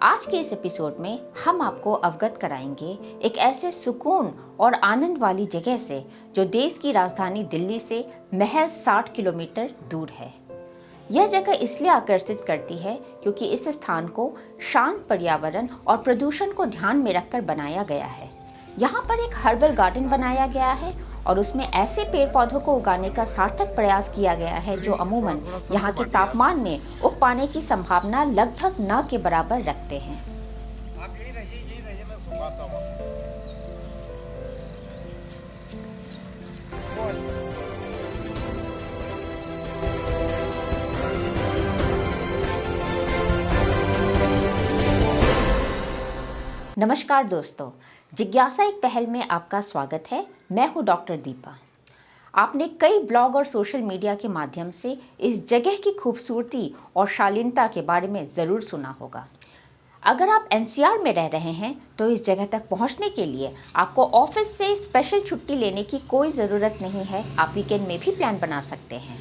आज के इस एपिसोड में हम आपको अवगत कराएंगे एक ऐसे सुकून और आनंद वाली जगह से जो देश की राजधानी दिल्ली से महज 60 किलोमीटर दूर है। यह जगह इसलिए आकर्षित करती है क्योंकि इस स्थान को शांत पर्यावरण और प्रदूषण को ध्यान में रखकर बनाया गया है। यहाँ पर एक हर्बल गार्डन बनाया गया है और उसमें ऐसे पेड़ पौधों को उगाने का सार्थक प्रयास किया गया है जो अमूमन यहाँ के तापमान में उग पाने की संभावना लगभग न के बराबर रखते हैं। आप यही रहिए मैं सुनाता हूँ नमस्कार दोस्तों, जिज्ञासा एक पहल में आपका स्वागत है। मैं हूँ डॉक्टर दीपा। आपने कई ब्लॉग और सोशल मीडिया के माध्यम से इस जगह की खूबसूरती और शालीनता के बारे में ज़रूर सुना होगा। अगर आप एनसीआर में रह रहे हैं तो इस जगह तक पहुंचने के लिए आपको ऑफिस से स्पेशल छुट्टी लेने की कोई ज़रूरत नहीं है। आप वीकेंड में भी प्लान बना सकते हैं।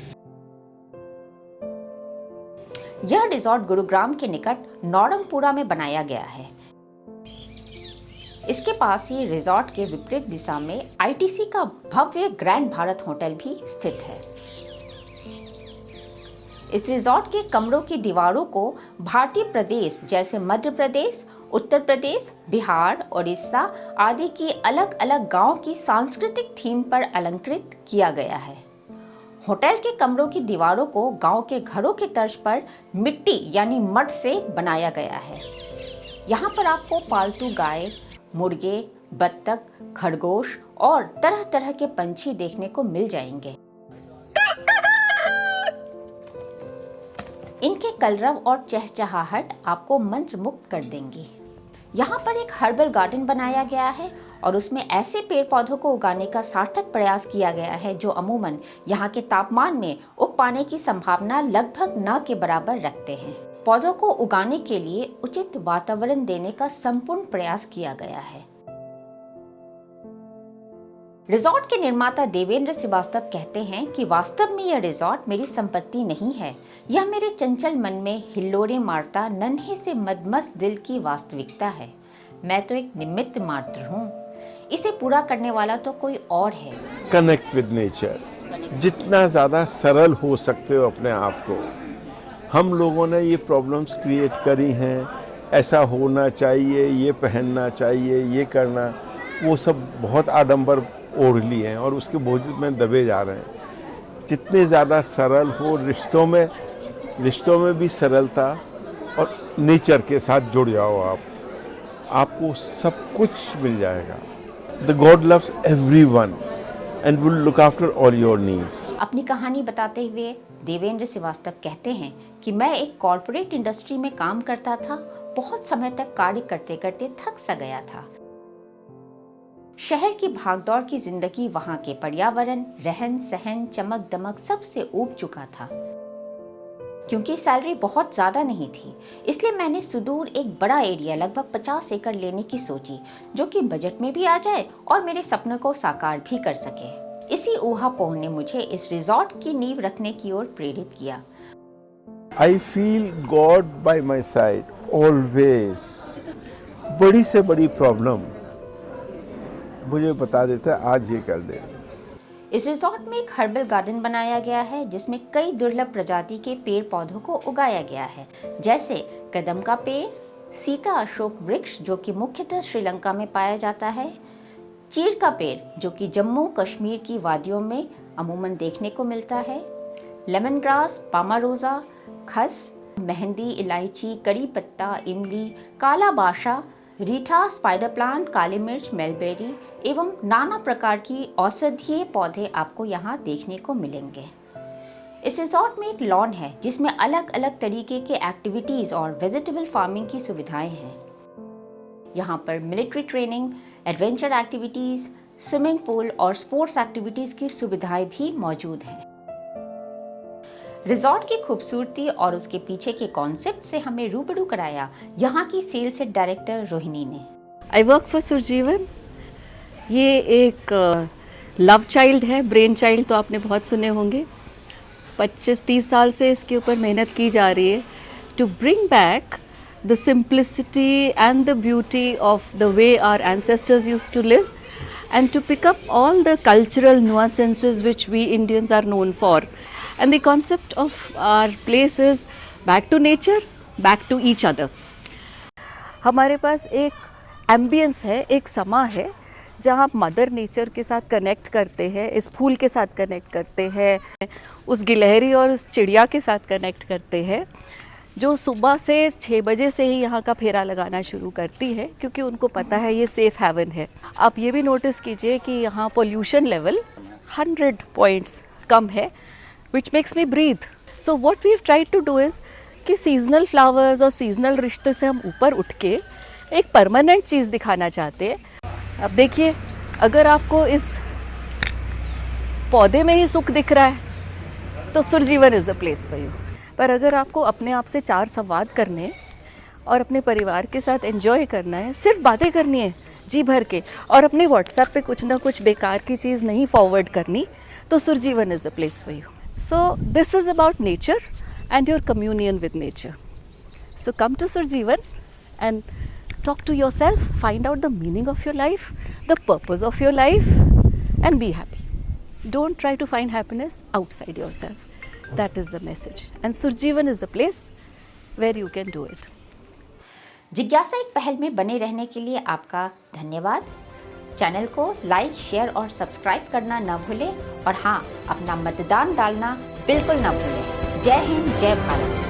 यह रिजॉर्ट गुरुग्राम के निकट नौरंगपुरा में बनाया गया है। इसके पास ही रिजॉर्ट के विपरीत दिशा में आईटीसी का भव्य ग्रैंड भारत होटल भी स्थित है। इस रिजॉर्ट के कमरों की दीवारों को भारतीय प्रदेश जैसे मध्य प्रदेश, उत्तर प्रदेश, बिहार, उड़ीसा आदि की अलग अलग गांव की सांस्कृतिक थीम पर अलंकृत किया गया है। होटल के कमरों की दीवारों को गांव के घरों के तर्ज पर मिट्टी यानी मड से बनाया गया है। यहाँ पर आपको पालतू गाय, मुर्गे, बत्तख, खरगोश और तरह तरह के पंछी देखने को मिल जाएंगे। इनके कलरव और चहचहाहट आपको मंत्रमुग्ध कर देंगी। यहाँ पर एक हर्बल गार्डन बनाया गया है और उसमें ऐसे पेड़ पौधों को उगाने का सार्थक प्रयास किया गया है जो अमूमन यहाँ के तापमान में उग पाने की संभावना लगभग न के बराबर रखते हैं। पौधों को उगाने के लिए उचित वातावरण देने का संपूर्ण प्रयास किया गया है। रिजॉर्ट के निर्माता देवेंद्र श्रीवास्तव कहते हैं कि वास्तव में यह रिजॉर्ट मेरी संपत्ति नहीं है, यह मेरे चंचल मन में हिल्लोरें मारता नन्हे से मदमस्त दिल की वास्तविकता है। मैं तो एक निमित्त मात्र हूँ, इसे पूरा करने वाला तो कोई और है। कनेक्ट विद नेचर, जितना ज़्यादा सरल हो सकते हो अपने आप को। हम लोगों ने ये प्रॉब्लम्स क्रिएट करी हैं, ऐसा होना चाहिए, ये पहनना चाहिए, ये करना, वो सब बहुत आडंबर ओढ़ लिए हैं और उसके बोझ में दबे जा रहे हैं। जितने ज़्यादा सरल हो रिश्तों में भी सरलता और नेचर के साथ जुड़ जाओ आपको सब कुछ मिल जाएगा। The God loves everyone and will look after all your needs. अपनी कहानी बताते हुए देवेंद्र श्रीवास्तव कहते हैं कि मैं एक कॉरपोरेट इंडस्ट्री में काम करता था। बहुत समय तक कार्य करते करते थक सा गया था। शहर की भागदौड़ की जिंदगी वहाँ के पर्यावरण, रहन सहन, चमक दमक सबसे ऊब चुका था। क्योंकि सैलरी बहुत ज़्यादा नहीं थी, इसलिए मैंने सुदूर एक बड़ा एरिया लगभग 50 एकड़ लेने की सोची, जो कि बजट में भी आ जाए और मेरे सपनों को साकार भी कर सके। इसी ऊहापोह ने मुझे इस रिजॉर्ट की नींव रखने की ओर प्रेरित किया। I feel God by my side always. बड़ी से बड़ी प्रॉब्लम मुझे बता देता है, आज ये कर दे। इस रिजॉर्ट में एक हर्बल गार्डन बनाया गया है जिसमें कई दुर्लभ प्रजाति के पेड़ पौधों को उगाया गया है, जैसे कदम का पेड़, सीता अशोक वृक्ष जो कि मुख्यतः श्रीलंका में पाया जाता है, चीड़ का पेड़ जो कि जम्मू कश्मीर की वादियों में अमूमन देखने को मिलता है, लेमन ग्रास, पामारोजा, खस, मेहंदी, इलायची, करी पत्ता, इमली, काला बाशा, रीठा, स्पाइडर प्लांट, काली मिर्च, मेलबेरी एवं नाना प्रकार की औषधीय पौधे आपको यहाँ देखने को मिलेंगे। इस रिजॉर्ट में एक लॉन है जिसमें अलग अलग तरीके के एक्टिविटीज़ और वेजिटेबल फार्मिंग की सुविधाएं हैं। यहाँ पर military training, adventure activities, swimming pool और स्पोर्ट्स एक्टिविटीज़ की सुविधाएं भी मौजूद हैं। रिजॉर्ट की खूबसूरती और उसके पीछे के कॉन्सेप्ट से हमें रूबरू कराया यहाँ की सेल्स डायरेक्टर रोहिणी ने। I work for Surjivan. ये एक लव चाइल्ड है, ब्रेन चाइल्ड तो आपने बहुत सुने होंगे। 25-30 साल से इसके ऊपर मेहनत की जा रही है to bring back the simplicity and the beauty of the way our ancestors used to live, and to pick up all the cultural nuances which we Indians are known for. And the concept of our place is back to nature, back to each other. हमारे पास एक ambience है, एक समा है जहाँ आप mother nature के साथ कनेक्ट करते हैं, इस फूल के साथ कनेक्ट करते हैं, उस गिलहरी और उस चिड़िया के साथ कनेक्ट करते हैं, जो सुबह से 6 बजे से ही यहाँ का फेरा लगाना शुरू करती है क्योंकि उनको पता है ये सेफ हेवन है। आप ये भी नोटिस कीजिए कि यहाँ पोल्यूशन लेवल 100 पॉइंट्स कम है, which makes me breathe. So what we have tried to do is कि सीजनल फ्लावर्स और सीजनल रिश्ते से हम ऊपर उठ के एक परमानेंट चीज़ दिखाना चाहते हैं। अब देखिए, अगर आपको इस पौधे में ही सुख दिख रहा है तो Surjivan is the place for you. पर अगर आपको अपने आप से 4 संवाद करने और अपने परिवार के साथ एंजॉय करना है, सिर्फ बातें करनी है जी भर के, और अपने व्हाट्सएप पे कुछ ना कुछ बेकार की चीज़ नहीं फॉरवर्ड करनी, तो Surjivan is the place for you. So this is about nature and your communion with nature. So come to Surjeevan and talk to yourself, find out the meaning of your life, the purpose of your life, and be happy. Don't try to find happiness outside yourself. That is the message. And Surjeevan is the place where you can do it. जिज्ञासा एक पहल में बने रहने के लिए आपका धन्यवाद। चैनल को लाइक, शेयर और सब्सक्राइब करना न भूलें और हाँ, अपना मतदान डालना बिल्कुल न भूलें। जय हिंद, जय भारत।